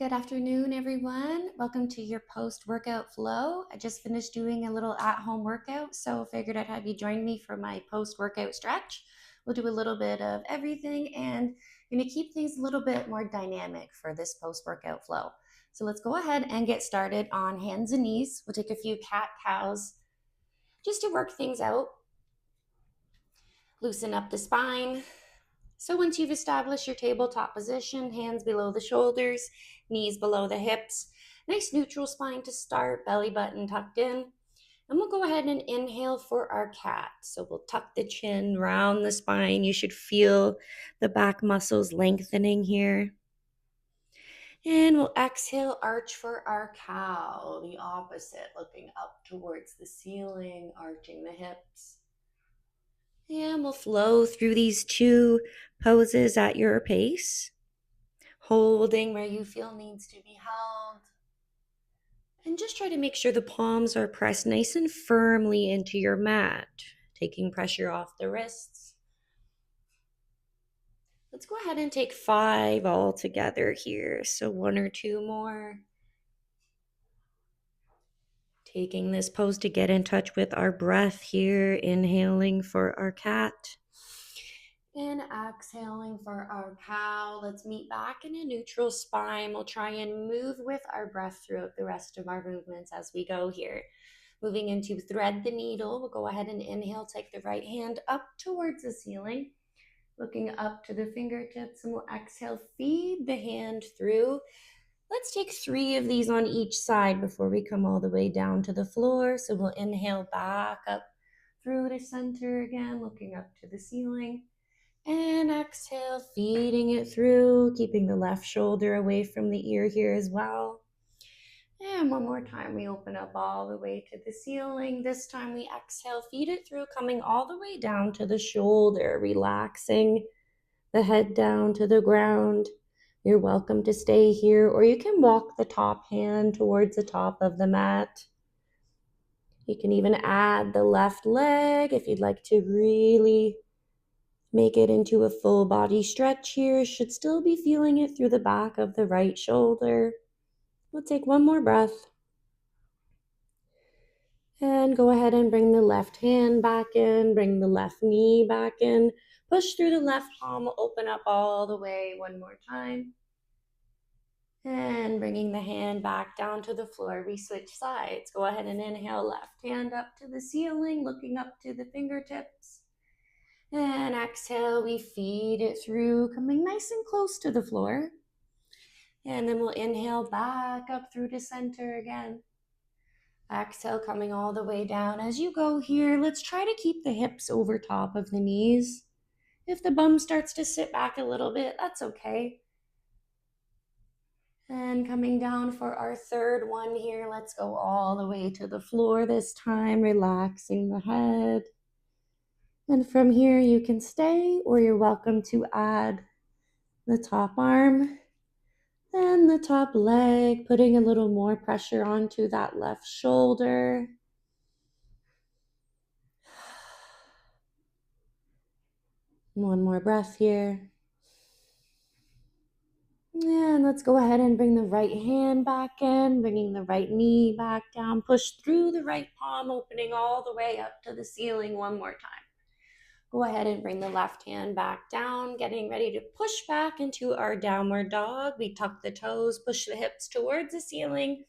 Good afternoon, everyone. Welcome to your post-workout flow. I just finished doing a little at-home workout, so figured I'd have you join me for my post-workout stretch. We'll do a little bit of everything and I'm gonna keep things a little bit more dynamic for this post-workout flow. So let's go ahead and get started on hands and knees. We'll take a few cat-cows just to work things out. Loosen up the spine. So once you've established your tabletop position, hands below the shoulders, knees below the hips, nice neutral spine to start, belly button tucked in. And we'll go ahead and inhale for our cat. So we'll tuck the chin, round the spine. You should feel the back muscles lengthening here. And we'll exhale, arch for our cow, the opposite, looking up towards the ceiling, arching the hips. And we'll flow through these two poses at your pace, holding where you feel needs to be held. And just try to make sure the palms are pressed nice and firmly into your mat, taking pressure off the wrists. Let's go ahead and take 5 all together here. So 1 or 2 more. Taking this pose to get in touch with our breath here, inhaling for our cat. And exhaling for our cow. Let's meet back in a neutral spine. We'll try and move with our breath throughout the rest of our movements as we go here. Moving into thread the needle, we'll go ahead and inhale, take the right hand up towards the ceiling, looking up to the fingertips, and we'll exhale, feed the hand through. Let's take 3 of these on each side before we come all the way down to the floor. So we'll inhale back up through to center again, looking up to the ceiling. And exhale, feeding it through, keeping the left shoulder away from the ear here as well. And one more time, we open up all the way to the ceiling. This time we exhale, feed it through, coming all the way down to the shoulder, relaxing the head down to the ground. You're welcome to stay here, or you can walk the top hand towards the top of the mat. You can even add the left leg if you'd like to really make it into a full body stretch here. Should still be feeling it through the back of the right shoulder. We'll take one more breath. And go ahead and bring the left hand back in, bring the left knee back in. Push through the left palm, open up all the way one more time. And bringing the hand back down to the floor, we switch sides. Go ahead and inhale, left hand up to the ceiling, looking up to the fingertips. And exhale, we feed it through, coming nice and close to the floor. And then we'll inhale back up through to center again. Exhale, coming all the way down. As you go here, let's try to keep the hips over top of the knees. If the bum starts to sit back a little bit, that's okay. And coming down for our third one here, let's go all the way to the floor this time, relaxing the head. And from here, you can stay, or you're welcome to add the top arm and the top leg, putting a little more pressure onto that left shoulder. One more breath here. And let's go ahead and bring the right hand back in, bringing the right knee back down. Push through the right palm, opening all the way up to the ceiling one more time. Go ahead and bring the left hand back down, getting ready to push back into our downward dog. We tuck the toes, push the hips towards the ceiling.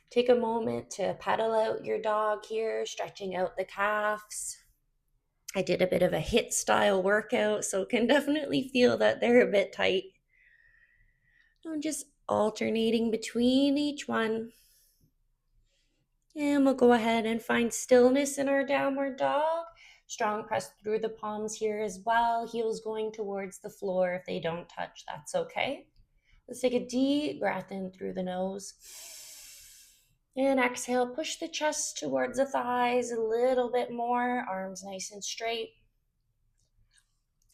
Take a moment to pedal out your dog here, stretching out the calves. I did a bit of a HIIT style workout, so can definitely feel that they're a bit tight. I'm just alternating between each one. And we'll go ahead and find stillness in our downward dog. Strong press through the palms here as well. Heels going towards the floor. If they don't touch, that's okay. Let's take a deep breath in through the nose. And exhale, push the chest towards the thighs a little bit more. Arms nice and straight.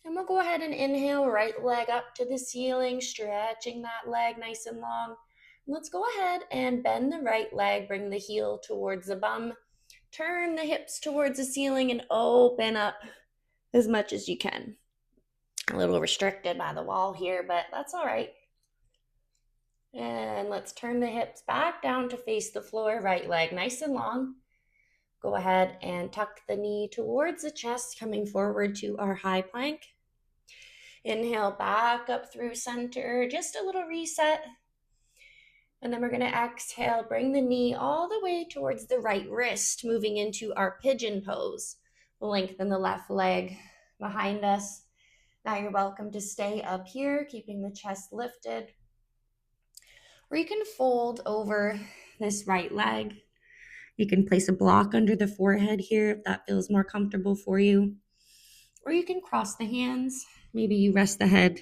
And we'll go ahead and inhale, right leg up to the ceiling, stretching that leg nice and long. Let's go ahead and bend the right leg, bring the heel towards the bum, turn the hips towards the ceiling, and open up as much as you can. A little restricted by the wall here, but that's all right. And let's turn the hips back down to face the floor, right leg nice and long. Go ahead and tuck the knee towards the chest, coming forward to our high plank. Inhale back up through center, just a little reset. And then we're going to exhale, bring the knee all the way towards the right wrist, moving into our pigeon pose. We'll lengthen the left leg behind us. Now you're welcome to stay up here, keeping the chest lifted. Or you can fold over this right leg. You can place a block under the forehead here if that feels more comfortable for you. Or you can cross the hands. Maybe you rest the head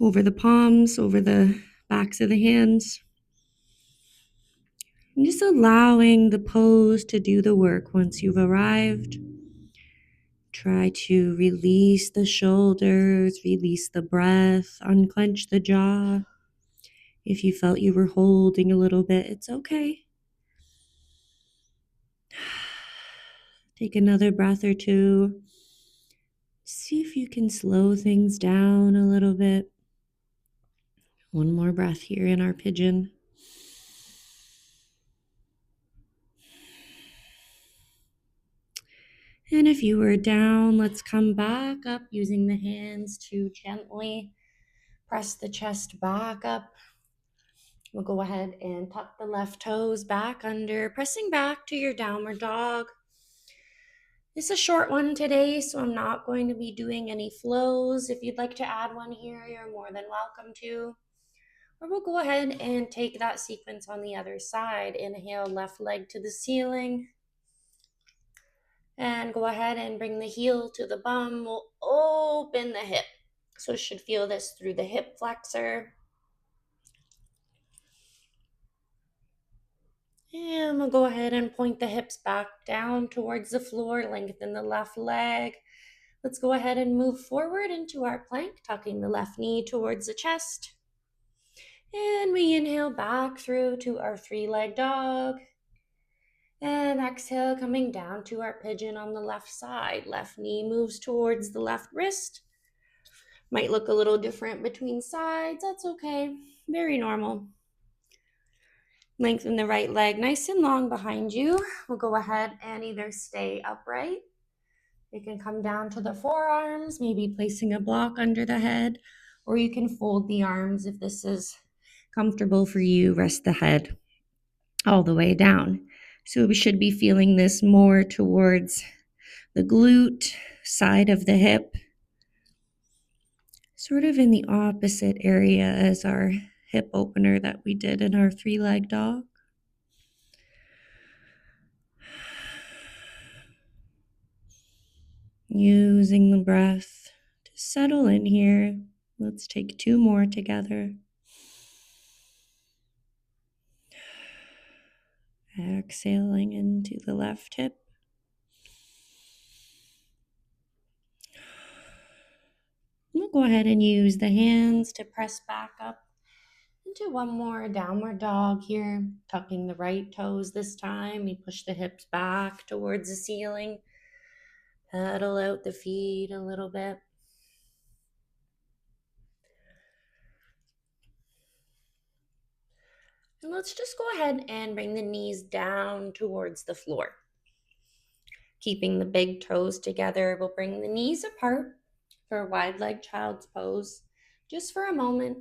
over the palms, over the backs of the hands. And just allowing the pose to do the work once you've arrived. Try to release the shoulders, release the breath, unclench the jaw. If you felt you were holding a little bit, it's okay. Take another breath or two. See if you can slow things down a little bit. One more breath here in our pigeon. And if you were down, let's come back up using the hands to gently press the chest back up. We'll go ahead and tuck the left toes back under, pressing back to your downward dog. It's a short one today, so I'm not going to be doing any flows. If you'd like to add one here, you're more than welcome to. Or we'll go ahead and take that sequence on the other side. Inhale, left leg to the ceiling. And go ahead and bring the heel to the bum. We'll open the hip. So you should feel this through the hip flexor. And we'll go ahead and point the hips back down towards the floor, lengthen the left leg. Let's go ahead and move forward into our plank, tucking the left knee towards the chest. And we inhale back through to our three-leg dog. And exhale, coming down to our pigeon on the left side. Left knee moves towards the left wrist. Might look a little different between sides. That's okay. Very normal. Lengthen the right leg nice and long behind you. We'll go ahead and either stay upright. You can come down to the forearms, maybe placing a block under the head, or you can fold the arms if this is comfortable for you. Rest the head all the way down. So we should be feeling this more towards the glute side of the hip, sort of in the opposite area as our hip opener that we did in our three-leg dog. Using the breath to settle in here. Let's take two more together. Exhaling into the left hip. We'll go ahead and use the hands to press back up into one more downward dog here. Tucking the right toes this time. We push the hips back towards the ceiling. Pedal out the feet a little bit. And let's just go ahead and bring the knees down towards the floor. Keeping the big toes together, we'll bring the knees apart for a wide leg child's pose. Just for a moment,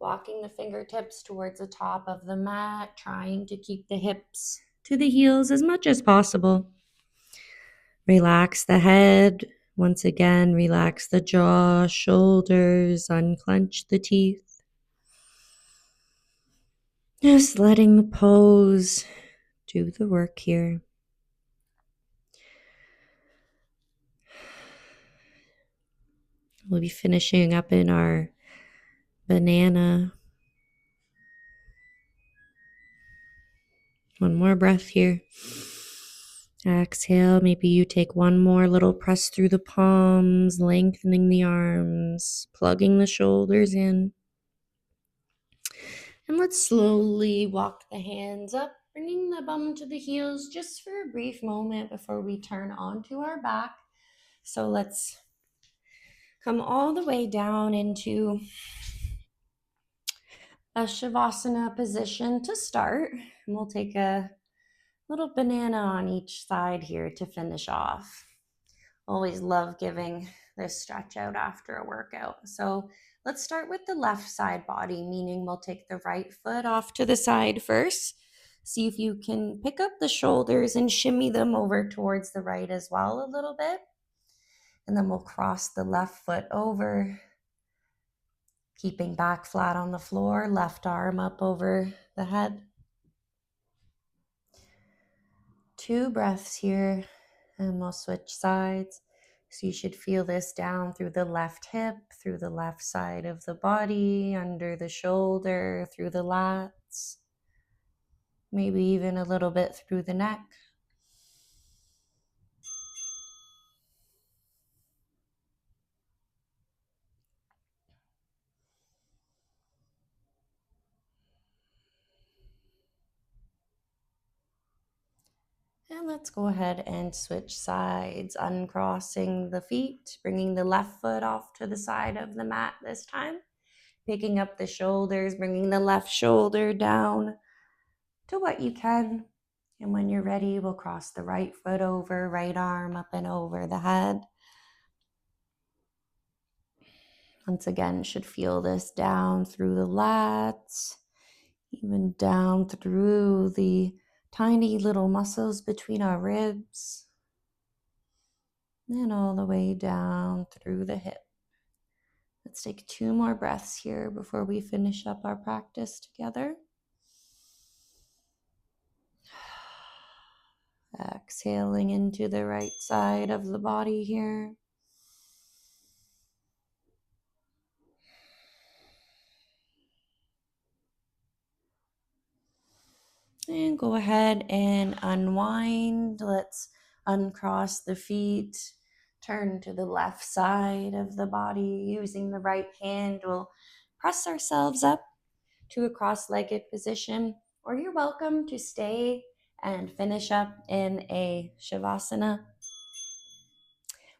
walking the fingertips towards the top of the mat, trying to keep the hips to the heels as much as possible. Relax the head. Once again, relax the jaw, shoulders, unclench the teeth. Just letting the pose do the work here. We'll be finishing up in our banana. One more breath here. Exhale, maybe you take one more little press through the palms, lengthening the arms, plugging the shoulders in. And let's slowly walk the hands up, bringing the bum to the heels just for a brief moment before we turn onto our back. So let's come all the way down into a Shavasana position to start. And we'll take a little banana on each side here to finish off. Always love giving this stretch out after a workout. So let's start with the left side body, meaning we'll take the right foot off to the side first. See if you can pick up the shoulders and shimmy them over towards the right as well a little bit. And then we'll cross the left foot over, keeping back flat on the floor, left arm up over the head. 2 breaths here, and we'll switch sides. So you should feel this down through the left hip, through the left side of the body, under the shoulder, through the lats, maybe even a little bit through the neck. And let's go ahead and switch sides, uncrossing the feet, bringing the left foot off to the side of the mat this time. Picking up the shoulders, bringing the left shoulder down to what you can. And when you're ready, we'll cross the right foot over, right arm up and over the head. Once again, should feel this down through the lats, even down through the tiny little muscles between our ribs, and all the way down through the hip. Let's take 2 more breaths here before we finish up our practice together. Exhaling into the right side of the body here. And go ahead and unwind. Let's uncross the feet. Turn to the left side of the body. Using the right hand, we'll press ourselves up to a cross-legged position. Or you're welcome to stay and finish up in a Shavasana.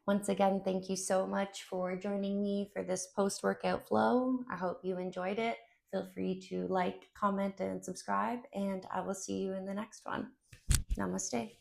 Once again, thank you so much for joining me for this post-workout flow. I hope you enjoyed it. Feel free to like, comment, and subscribe, and I will see you in the next one. Namaste.